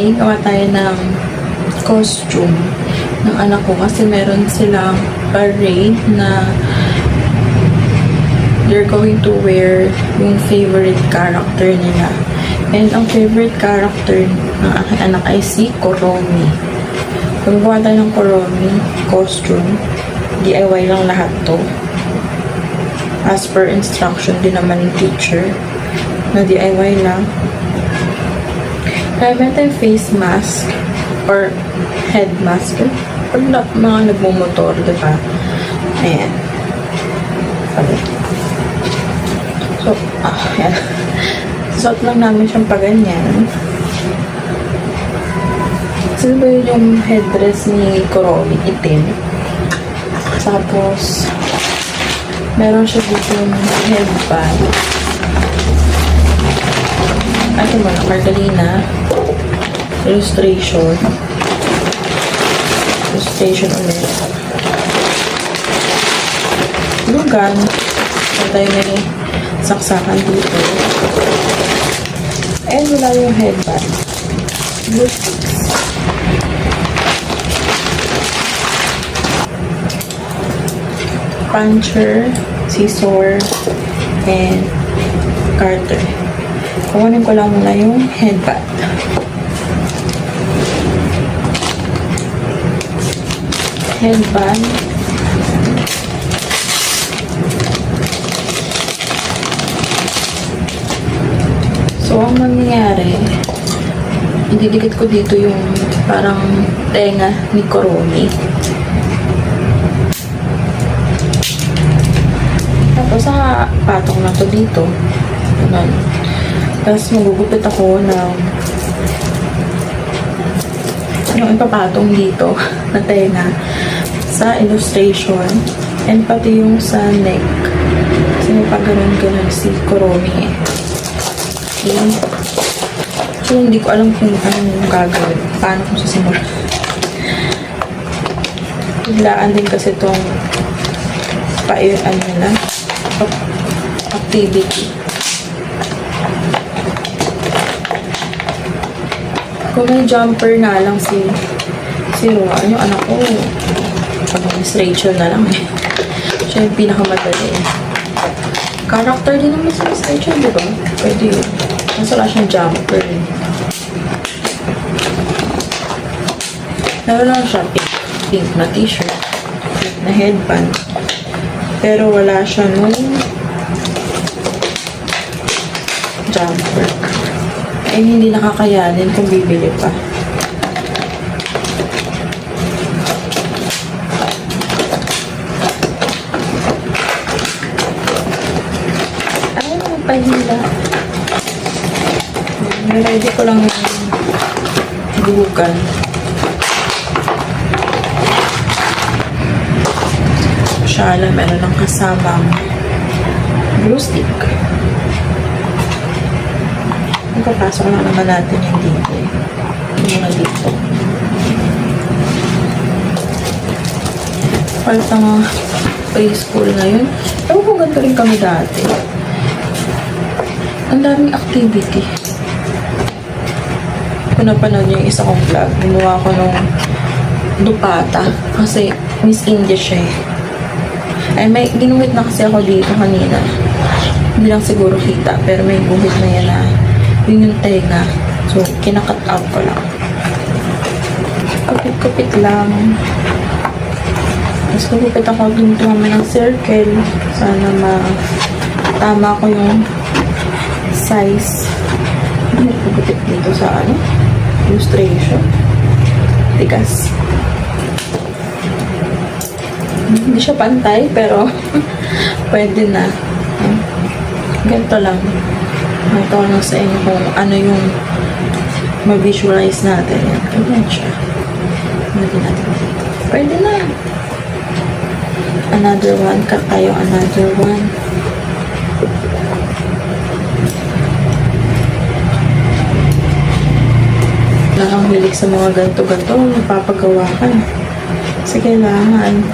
today, gawa tayo ng costume ng anak ko kasi meron silang parade na they're going to wear yung favorite character nila. And ang favorite character ng aking anak ay si Kuromi. Gumagawa tayo ng Kuromi costume. DIY lang lahat to. As per instruction din naman ng teacher na DIY lang. Kaya meron tayong face mask or head mask. Pag mga nagmumotor, diba? Ayan. So, ayan. Suot lang namin siyang paganyan. So, ba yun yung headdress ni Kuromi? Itim. Tapos, meron siya dito yung headband. Ito mo na, Margalina. Illustration. Illustration ulit. Lugan. So, tayo may saksakan dito. And wala yung headband. Blue sticks. Puncher, scissor, and garter. Kukunin ko lang muna yung headband. Headband. So, ang mangyayari, ididikit ko dito yung parang tenga ni Kuromi. Tapos, patong na to dito. Ganun. Tapos, magugupit ako ng ipapatong dito na tenga sa illustration and pati yung sa neck. Kasi may pag-ganon-ganon si Kuromi eh. Okay. So, hindi ko alam kung anong gagawin. Paano kung sisimula. Biglaan din kasi itong activity. Kung may jumper nga lang si Roa, yung anak ko, Miss Rachel na lang eh. Siya yung pinakamadali eh. Character din naman si Miss Rachel, di ba? Pwede yun. Mas wala siyang jumper eh. Meron lang siya pink na t-shirt, pink na headband. Pero wala siya nung jumper. Eh, hindi nakakayanin kung bibili pa. Ay, magpahila. Ready ko lang yung buhukan. Shala, meron ng kasamang glue stick. Papasok na naman natin yung dito. Yung mga dito. Palit ang preschool ngayon. Ewan ko ganito rin kami dati. Ang daming activity. Kung napanood niyo yung isa kong vlog, gumawa ko nung dupata. Kasi Miss India siya eh. Ay, may ginuhit na kasi ako dito kanina. Hindi lang siguro kita, pero may guhit na yan na yun yung tenga. So, kinakat out ko lang. Kapit-kapit lang. Tapos kapit ako dito naman ng circle. Sana tama ko yung size. Kapit dito sa illustration. Tigas. Hindi siya pantay, pero pwede na. Ganito lang. Ito lang sa inyo kung ano yung ma-visualize natin. Yan. Ganyan siya. Pwede na. Another one. Cut tayo another one. Nakanghilig sa mga ganito-ganito. Napapagawa ka. Kasi kailangan.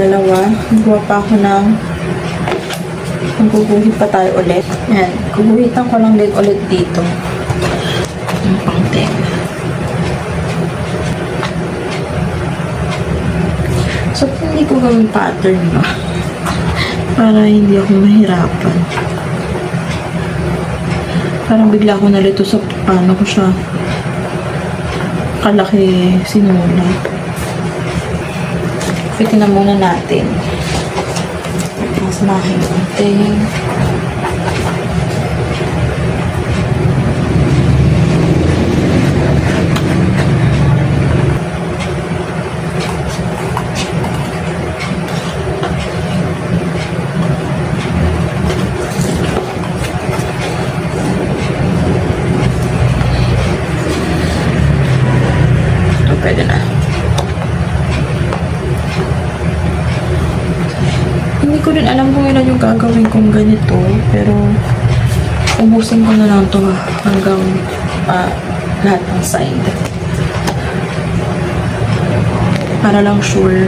dalawa. Gawa pa ako ng magguguhit pa tayo ulit. Yan. Guguhitan ko lang din ulit dito. Yung pangting. So, hindi ko gawin pattern, no? Para hindi ako mahirapan. Parang bigla ako nalito sa paano ko siya kalaki sinulat. Fitin na muna natin. Mas mahihinting. Pwede na. Hindi ko rin alam kung ilan yung gagawin kong ganito, pero ubusin ko na lang to hanggang lahat ng side. Para lang sure.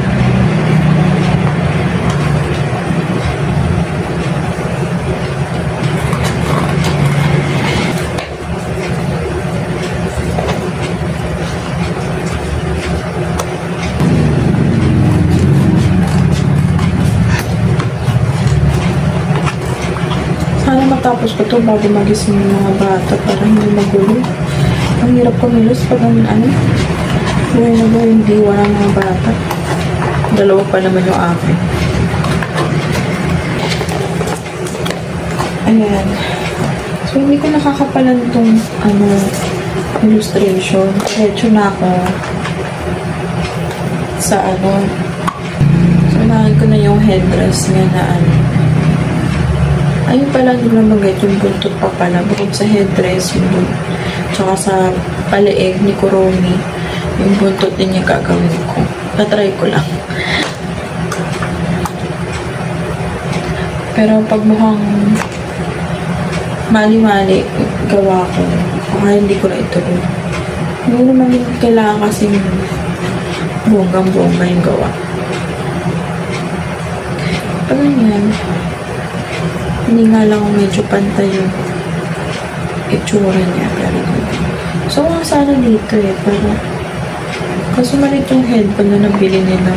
Sana matapos ko to bago magising yung mga bata para hindi magulo. Ang hirap kumilos pag ano. Buhay na buhay yung diwa ng mga bata. Dalawa pa naman yung akin. Ayan. So, hindi ko nakakapalan itong illustration. Diretso na ako sa So, unahan ko na yung headdress niya na ayun pala, hindi lang magay yung buntot pa pala. Bukod sa headdress, yung buntot. Tsaka sa paleeg ni Kuromi, yung buntot din yung gagawin ko. Tatry ko lang. Pero pag mukhang mali-mali gawa ko, baka hindi ko na ituloy. Hindi naman kailangan kasing bonggang-bongga yung gawa. Pag ganyan, hindi nga lang medyo pantay yung itsura niya. Pero, so, nga sana dito pero kasi malit yung headband na nabili nila.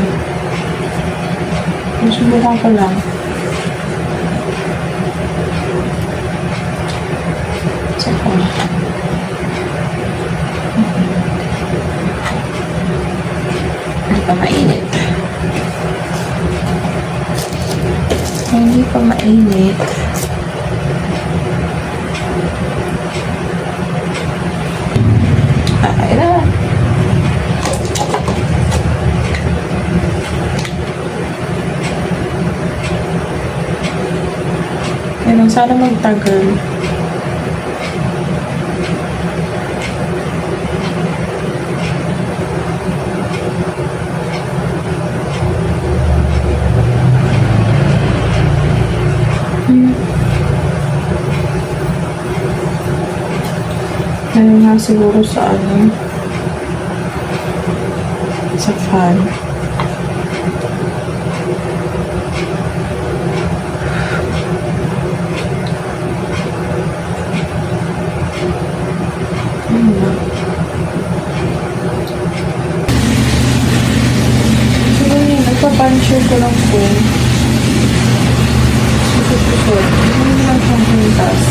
Subukan ko lang. Saka, hindi pa mainit. Hindi pa mainit. Ayan. Ayan, sana magtagal. Ayun nga siguro sa sa fan. Siguro yun, nagpa-puncture ko lang po. Susot-susot. Hindi lang siyang hintas.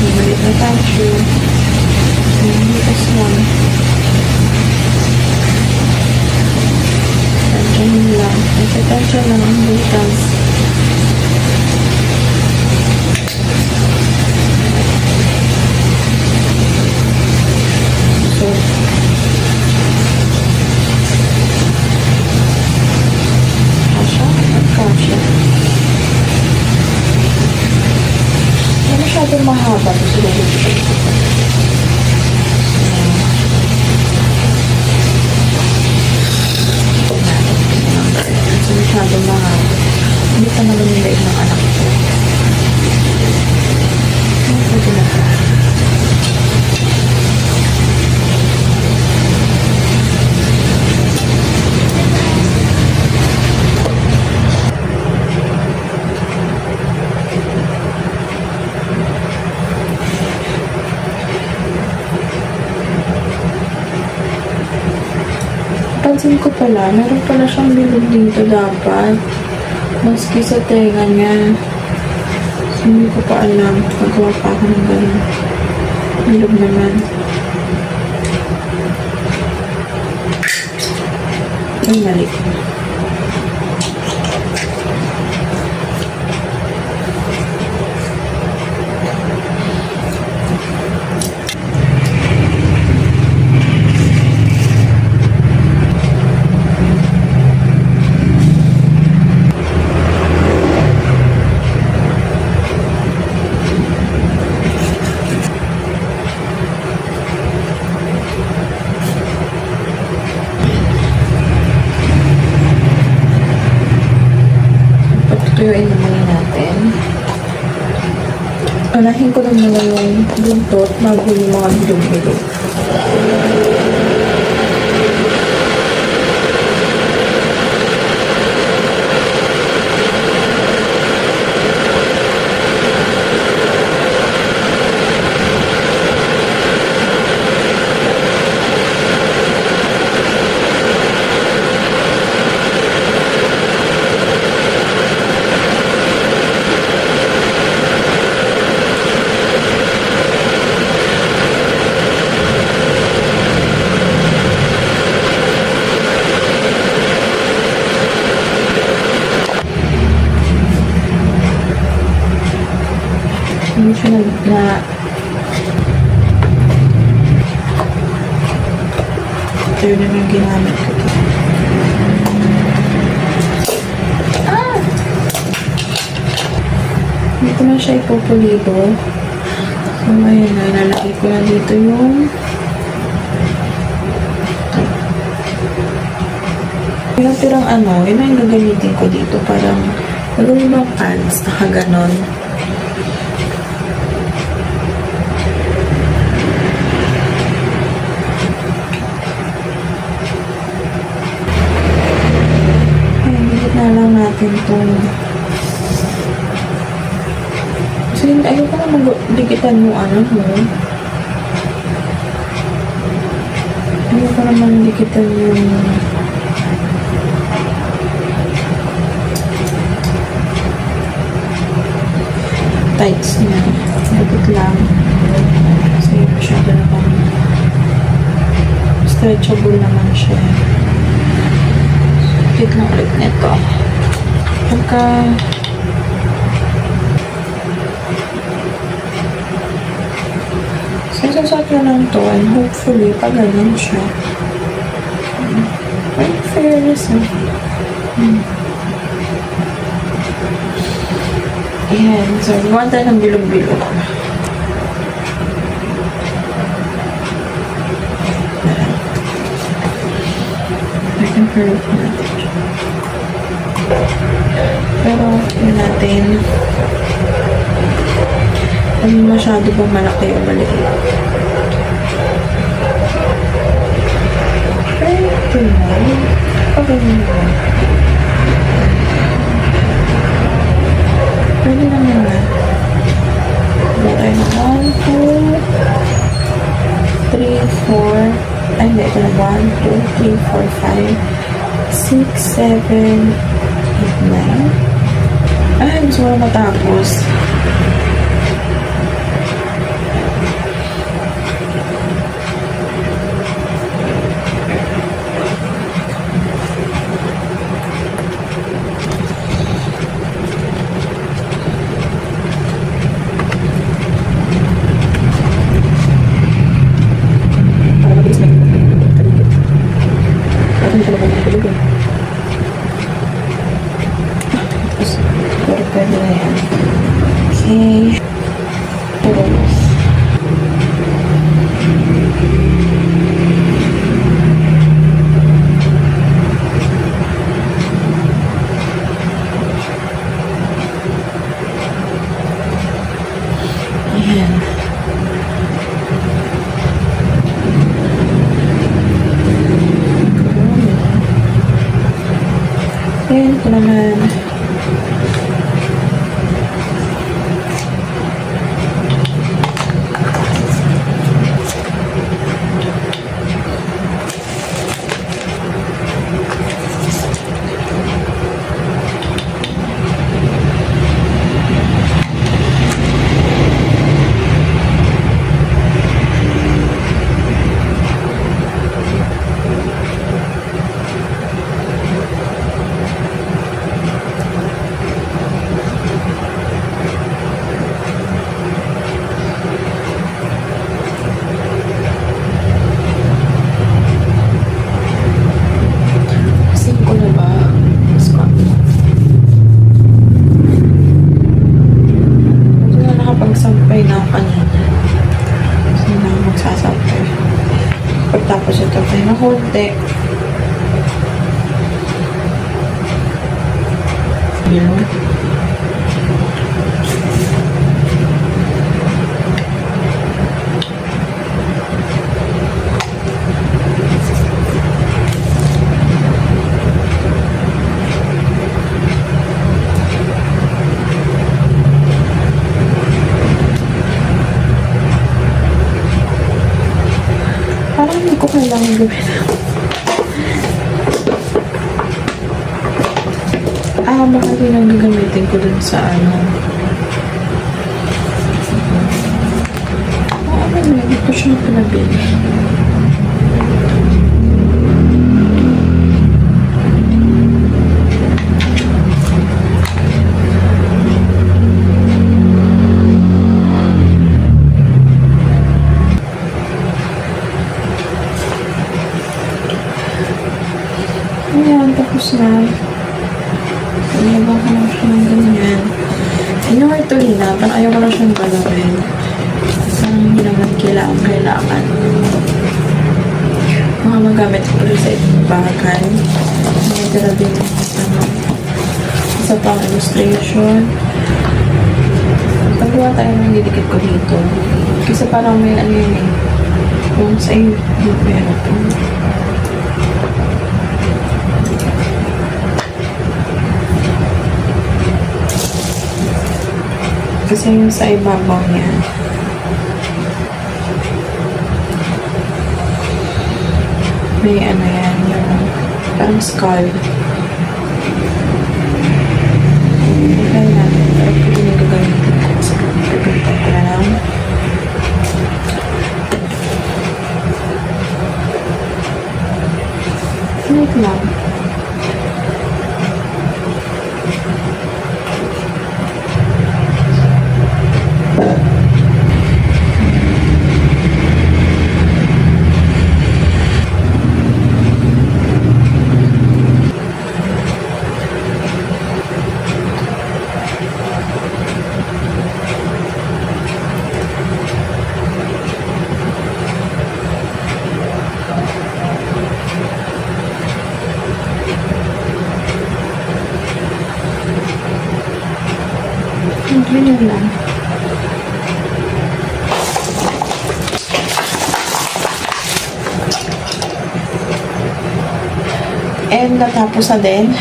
Malit na puncture. Hintas lang. Tansyahin lang. Tansya lang ang hintas. So, kasha? Kasha. Hindi masyadong mahaba. Gusto ko masyadong mahaba. Hindi pa naman yung liit ng anak ko. Pwede na pa. ko pala, meron pala siyang bilog dito dapat. Maski sa tenga niya. So, hindi ko pa alam. Pagawa pa ako ng ganun. Bilog naman. Ay, mali. Patutuyuin naman natin. Anahin ko lang naman yung buntot bago yung mga bilog-bilog. Hindi siya na ito yun naman ginamit ko. Hindi ko na siya ipupulido. So, ngayon na, ilalagay ko na dito yung tirang ano, yun na yung gagamitin ko dito. Parang gagawin mo pants, nakaganon. Na lang natin itong kasi ayoko na mag-dikitan yung ano mo. Ayoko naman dikitan yung tights niya. Dikit lang. Kasi masyado naman stretchable naman siya. Dikit lang ulit nito. Pagka sasasot na lang to and hopefully pag ganun siya. Ay, fairness eh. Ayan. So, gawa tayo ng bilog-bilog. I can curve natin. Pero, yun natin. Kung masyado ba malaki o maliit. Pero, ito na. Okay na. Pwede naman na. Wala tayo na 1, 2, 3, 4. Ay, hindi. Ito na 1, 2, 3, 4, 5, 6, 7, 8, 9. Ay, gusto ko na matapos. Pwede na yan. Okay. Ayan. Ayan ito naman. konti. Yan. Parang hindi ko kailangan gawin. Baka din ang gagamitin ko dun sa ano. Hindi ko siya pinabili. Ayan, tapos na. Ilabang ko lang siya ng ganyan. Ano nga ito, Lina? Parang ayaw ko lang siyang galawin. Parang hindi naman kailangan. Mga magamit ko rin sa ibang bagay. May dala din ano, isa pang illustration. Pagawa tayo ng didikit ko dito. Kasi parang may ano yun eh. Kung sa iyo, may ano po. Kasi yung sa ibabaw niya. May ano yan, yung parang skull. Tignan natin. Pero pwede nyo gagamitin ko. So, gagamitin ko na lang. Wait lang. Ganyan lang. And natapos na din.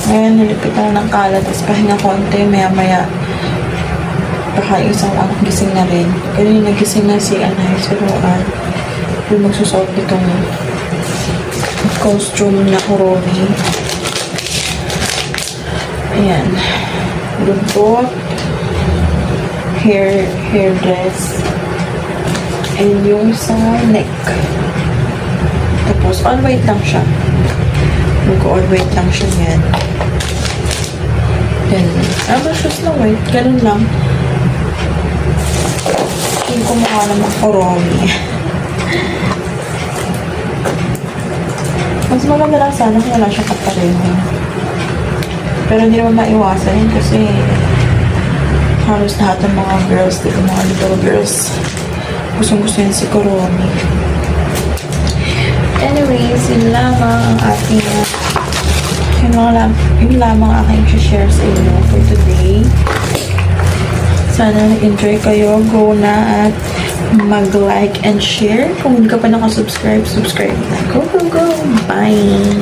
Ngayon, nilipit na ng kalat. Tapos pahinga konti. Maya-maya. Baka yung isang ang gising na rin. Kanina nagising na si Anay. Si Roan. Yung magsusot itong costume na Kuromi. Ayan. Lubot, hair dress, and yung sa neck. Tapos, all white lang siya. Mag-all white lang siya yan. Then, shoes na white. Ganun lang. Yung kumuha naman Kuromi. Mas maganda lang sana kung wala siya kapareho. Pero hindi naman maiwasan yun kasi halos lahat ng mga girls, dito mga little girls, gustong-gusto yun si Kuromi. Anyways, yun lamang ang ating yun lamang aking share sa inyo for today. Sana enjoy kayo. Go na at mag-like and share. Kung hindi ka pa nakasubscribe, subscribe na. Go, go, go! Bye!